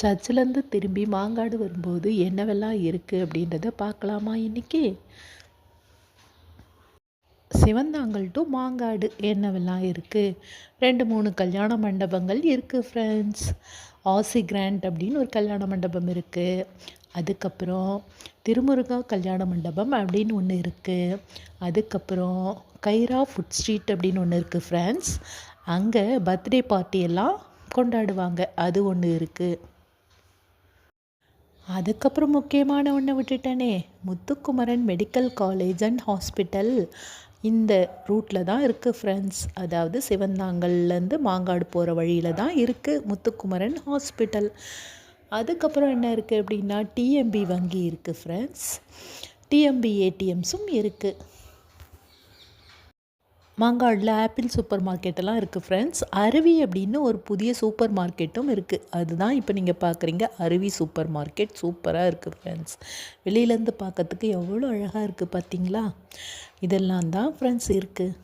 சர்ச்சிலேருந்து திரும்பி மாங்காடு வரும்போது என்னவெல்லாம் இருக்குது அப்படின்றத பார்க்கலாமா இன்றைக்கி? சிவந்தாங்கல் டு மாங்காடு என்னவெல்லாம் இருக்குது? 2-3 கல்யாண மண்டபங்கள் இருக்குது ஃப்ரெண்ட்ஸ். ஆசி கிராண்ட் அப்படின்னு ஒரு கல்யாண மண்டபம் இருக்குது. அதுக்கப்புறம் திருமுருகா கல்யாண மண்டபம் அப்படின்னு ஒன்று இருக்குது. அதுக்கப்புறம் கைரா ஃபுட் ஸ்ட்ரீட் அப்படின்னு ஒன்று இருக்குது ஃப்ரெண்ட்ஸ். அங்கே பர்த்டே பார்ட்டியெல்லாம் கொண்டாடுவாங்க, அது ஒன்று இருக்குது. அதுக்கப்புறம் முக்கியமான ஒன்றை விட்டுட்டேனே, Muthukumaran medical college and hospital இந்த ரூட்டில் தான் இருக்குது ஃப்ரெண்ட்ஸ். அதாவது சிவந்தாங்கல்லேருந்து மாங்காடு போகிற வழியில் தான் இருக்குது முத்துக்குமரன் ஹாஸ்பிட்டல். அதுக்கப்புறம் என்ன இருக்குது அப்படின்னா, டிஎம்பி வங்கி இருக்குது ஃப்ரெண்ட்ஸ். டிஎம்பி ஏடிஎம்ஸும் இருக்குது. மாங்காடில் ஆப்பிள் சூப்பர் மார்க்கெட்டெல்லாம் இருக்குது ஃப்ரெண்ட்ஸ். அருவி அப்படின்னு ஒரு புதிய சூப்பர் மார்க்கெட்டும் இருக்குது. அதுதான் இப்போ நீங்கள் பார்க்குறீங்க, அருவி சூப்பர் மார்க்கெட். சூப்பராக இருக்குது ஃப்ரெண்ட்ஸ். வெளியிலேருந்து பார்க்கறதுக்கு எவ்வளோ அழகாக இருக்குது பார்த்தீங்களா? இதெல்லாம் தான் ஃப்ரெண்ட்ஸ் இருக்குது.